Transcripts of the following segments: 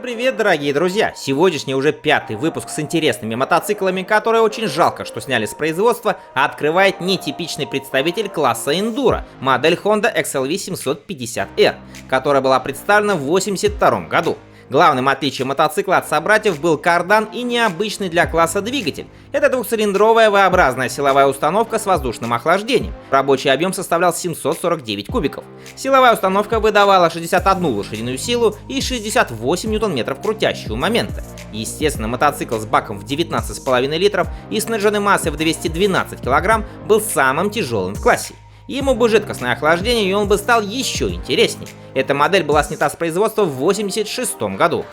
Привет, дорогие друзья! Сегодняшний уже 5-й выпуск с интересными мотоциклами, которые очень жалко, что сняли с производства, открывает нетипичный представитель класса Enduro, модель Honda XLV 750R, которая была представлена в 1982 году. Главным отличием мотоцикла от собратьев был кардан и необычный для класса двигатель. Это двухцилиндровая V-образная силовая установка с воздушным охлаждением. Рабочий объем составлял 749 кубиков. Силовая установка выдавала 61 лошадиную силу и 68 ньютон-метров крутящего момента. Естественно, мотоцикл с баком в 19,5 литров и снаряженной массой в 212 кг был самым тяжелым в классе. Ему бы жидкостное охлаждение, и он бы стал еще интереснее. Эта модель была снята с производства в 1986 году.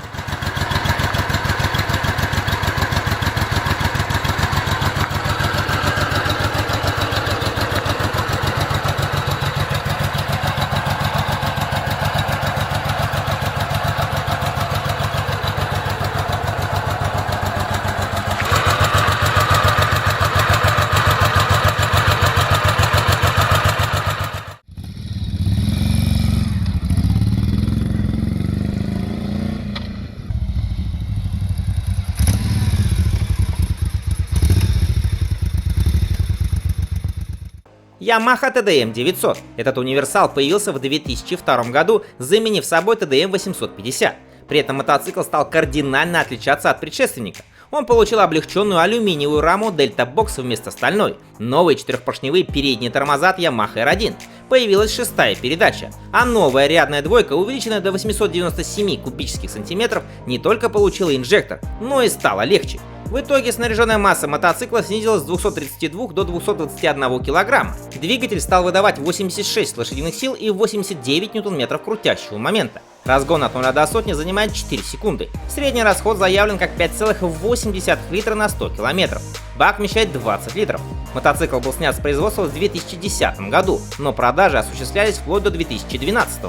Yamaha TDM 900. Этот универсал появился в 2002 году, заменив собой TDM 850. При этом мотоцикл стал кардинально отличаться от предшественника. Он получил облегченную алюминиевую раму Delta Box вместо стальной, новые четырехпоршневые передние тормоза от Yamaha R1, появилась шестая передача, а новая рядная двойка, увеличенная до 897 кубических сантиметров, не только получила инжектор, но и стала легче. В итоге снаряженная масса мотоцикла снизилась с 232 до 221 кг. Двигатель стал выдавать 86 лошадиных сил и 89 ньютон-метров крутящего момента. Разгон от 0 до сотни занимает 4 секунды. Средний расход заявлен как 5,8 литра на 100 км. Бак вмещает 20 литров. Мотоцикл был снят с производства в 2010 году, но продажи осуществлялись вплоть до 2012.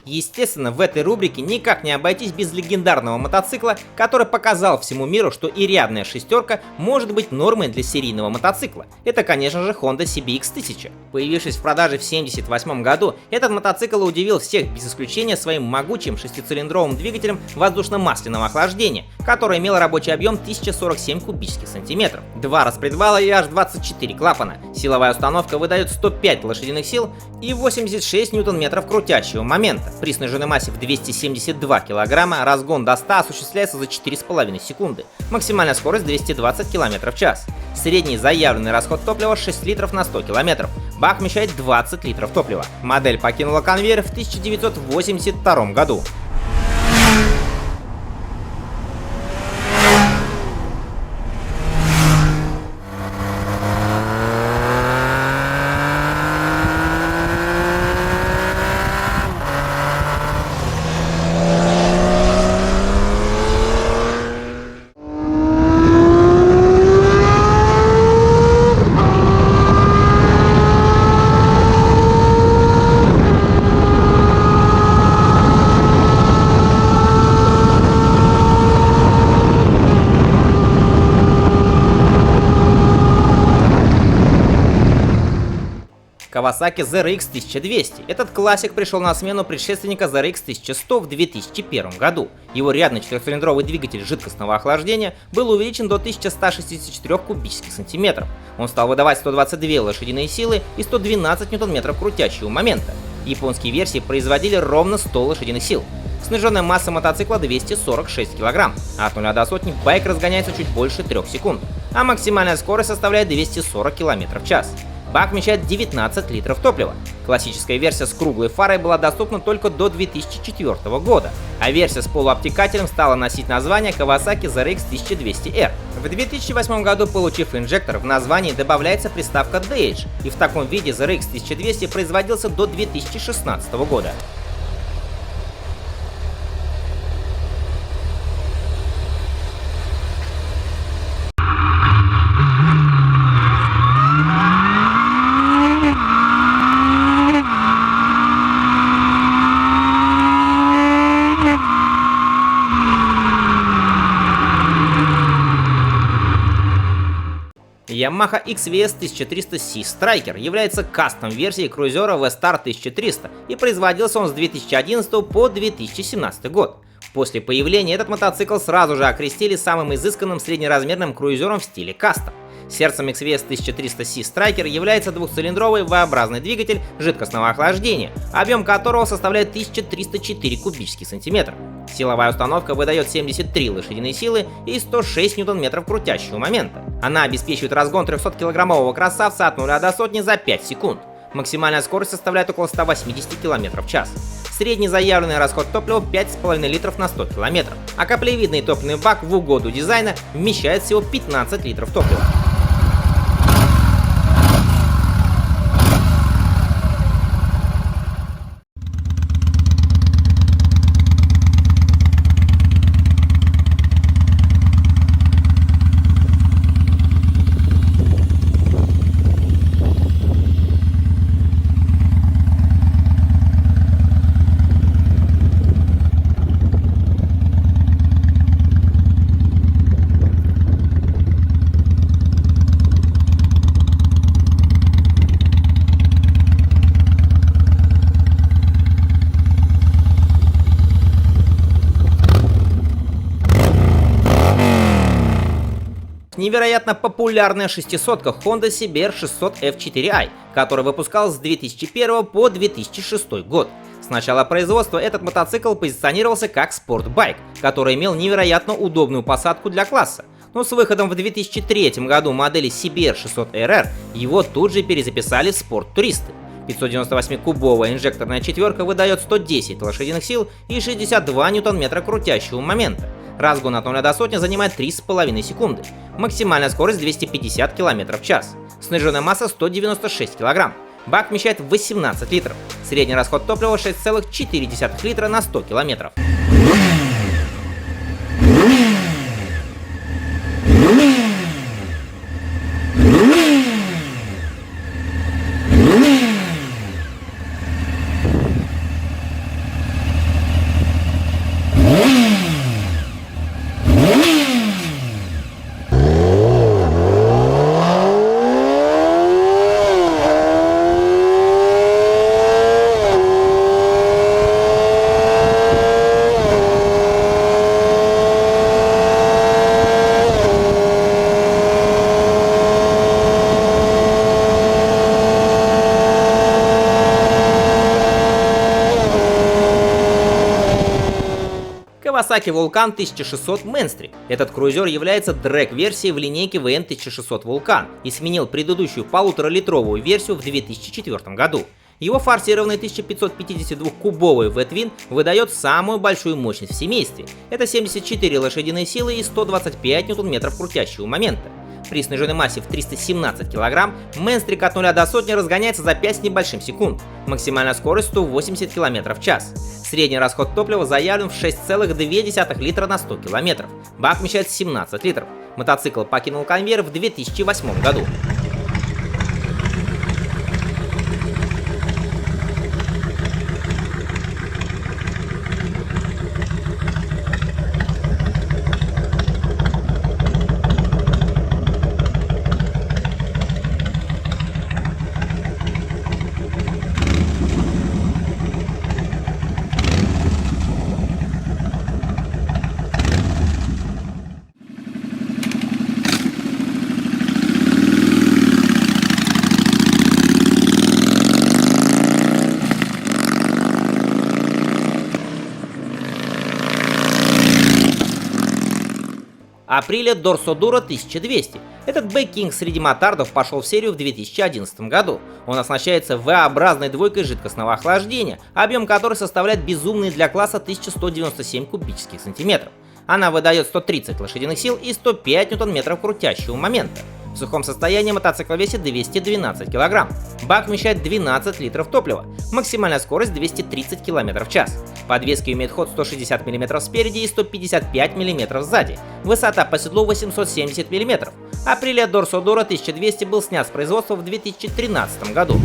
Естественно, в этой рубрике никак не обойтись без легендарного мотоцикла, который показал всему миру, что и рядная шестерка может быть нормой для серийного мотоцикла. Это, конечно же, Honda CBX-1000. Появившись в продаже в 1978 году, этот мотоцикл удивил всех без исключения своим могучим шестицилиндровым двигателем воздушно-масляного охлаждения, который имел рабочий объем 1047 кубических сантиметров, 2 распредвала и аж 24 клапана. Силовая установка выдает 105 лошадиных сил и 86 ньютон-метров крутящего момента. При снаряженной массе в 272 кг разгон до 100 осуществляется за 4,5 секунды. Максимальная скорость 220 км в час. Средний заявленный расход топлива 6 литров на 100 км. Бак вмещает 20 литров топлива. Модель покинула конвейер в 1982 году. Kawasaki ZRX 1200. Этот классик пришел на смену предшественника ZRX 1100 в 2001 году. Его рядный четырехцилиндровый двигатель жидкостного охлаждения был увеличен до 1164 кубических сантиметров. Он стал выдавать 122 лошадиные силы и 112 ньютон-метров крутящего момента. Японские версии производили ровно 100 лошадиных сил. Снаряженная масса мотоцикла 246 кг, а от 0 до сотни байк разгоняется чуть больше 3 секунд. а максимальная скорость составляет 240 км в час. Бак вмещает 19 литров топлива. Классическая версия с круглой фарой была доступна только до 2004 года, а версия с полуобтекателем стала носить название Kawasaki ZRX 1200R. В 2008 году, получив инжектор, в названии добавляется приставка DH, и в таком виде ZRX 1200 производился до 2016 года. Yamaha XVS 1300C Striker является кастом-версией крузера V-Star 1300 и производился он с 2011 по 2017 год. После появления этот мотоцикл сразу же окрестили самым изысканным среднеразмерным круизером в стиле кастом. Сердцем XVS 1300C Striker является двухцилиндровый V-образный двигатель жидкостного охлаждения, объем которого составляет 1304 кубических сантиметра. Силовая установка выдает 73 лошадиные силы и 106 ньютон-метров крутящего момента. Она обеспечивает разгон 300-килограммового красавца от 0 до сотни за 5 секунд. Максимальная скорость составляет около 180 км в час. Средний заявленный расход топлива 5,5 литров на 100 км, а каплевидный топливный бак в угоду дизайна вмещает всего 15 литров топлива. Невероятно популярная шестисотка Honda CBR 600 F4i, которая выпускалась с 2001 по 2006 год. С начала производства этот мотоцикл позиционировался как спортбайк, который имел невероятно удобную посадку для класса. Но с выходом в 2003 году модели CBR 600 RR его тут же перезаписали в спорт-туристы. 598-кубовая инжекторная четверка выдает 110 лошадиных сил и 62 ньютон-метра крутящего момента. Разгон от 0 до сотни занимает 3,5 секунды. Максимальная скорость 250 км в час. Сниженная масса 196 кг. Бак вмещает 18 литров. Средний расход топлива 6,4 литра на 100 км. Kawasaki Vulcan 1600 Mainstream. Этот крузер является дрэг-версией в линейке VN 1600 Vulcan и сменил предыдущую 1,5-литровую версию в 2004 году. Его форсированный 1552-кубовый V-Twin выдает самую большую мощность в семействе. Это 74 лошадиные силы и 125 ньютон-метров крутящего момента. При сниженной массе в 317 кг Mainstream от 0 до сотни разгоняется за 5 с небольшим секунд. Максимальная скорость 180 км в час. Средний расход топлива заявлен в 6,2 литра на 100 км. Бак вмещает 17 литров. Мотоцикл покинул конвейер в 2008 году. Aprilia Dorsoduro 1200. Этот бэкинг среди мотардов пошел в серию в 2011 году. Он оснащается V-образной двойкой жидкостного охлаждения, объем которой составляет безумные для класса 1197 кубических сантиметров. Она выдает 130 лошадиных сил и 105 ньютон-метров крутящего момента. В сухом состоянии мотоцикл весит 212 кг. Бак вмещает 12 литров топлива. Максимальная скорость 230 км в час. Подвески имеют ход 160 мм спереди и 155 мм сзади. Высота по седлу 870 мм. Aprilia Dorsoduro 1200 был снят с производства в 2013 году.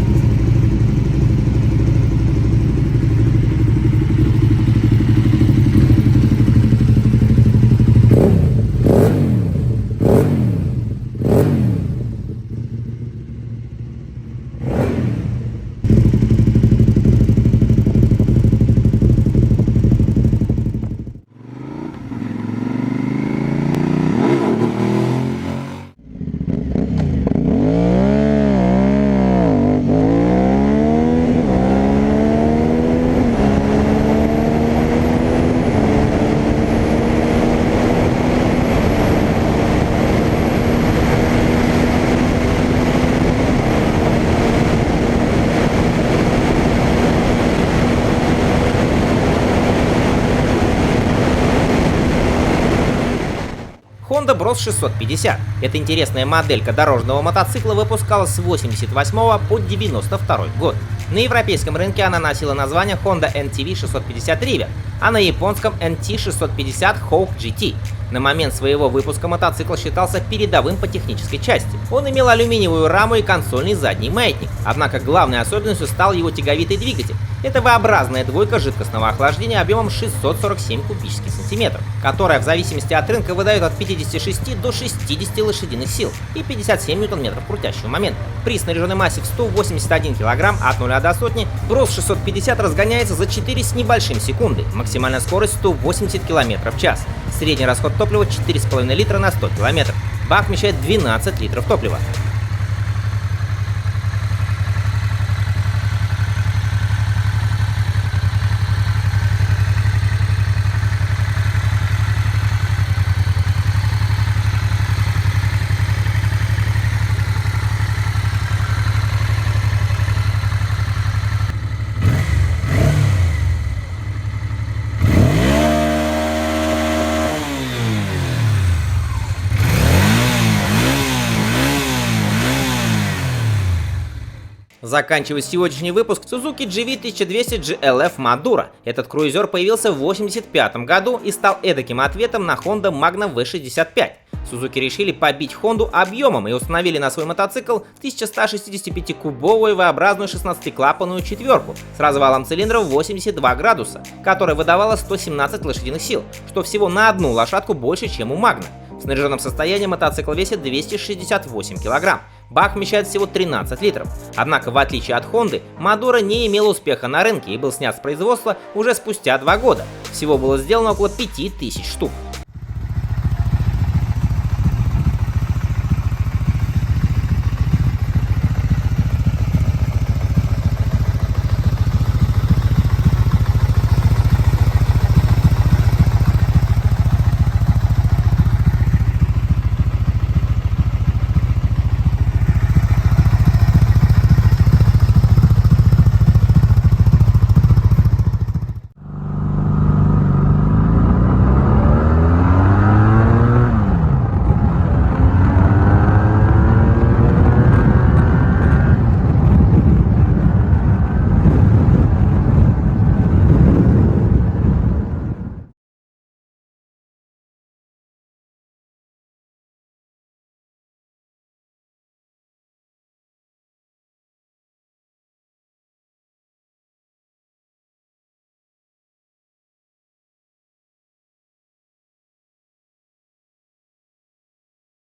Honda Bros 650. Эта интересная моделька дорожного мотоцикла выпускалась с 88 по 92 год. На европейском рынке она носила название Honda NTV 650 River, а на японском NT 650 Hawk GT. На момент своего выпуска мотоцикл считался передовым по технической части. Он имел алюминиевую раму и консольный задний маятник, однако главной особенностью стал его тяговитый двигатель. Это V-образная двойка жидкостного охлаждения объемом 647 кубических сантиметров, которая в зависимости от рынка выдает от 56 до 60 лошадиных сил и 57 ньютон-метров крутящего момента. При снаряженной массе в 181 кг от 0 до сотни Bros 650 разгоняется за 4 с небольшим секунды, максимальная скорость 180 км в час. Средний расход топлива 4,5 литра на 100 км. Бак вмещает 12 литров топлива. Заканчивая сегодняшний выпуск, Suzuki GV 1200 GLF Madura. Этот круизер появился в 1985 году и стал эдаким ответом на Honda Magna V65. Suzuki решили побить Honda объемом и установили на свой мотоцикл 1165-кубовую V-образную 16-клапанную четверку с развалом цилиндра в 82 градуса, которая выдавала 117 лошадиных сил, что всего на одну лошадку больше, чем у Magna. В снаряженном состоянии мотоцикл весит 268 кг. Бак вмещает всего 13 литров. Однако, в отличие от Honda, Madura не имел успеха на рынке и был снят с производства уже спустя 2 года. Всего было сделано около 5000 штук.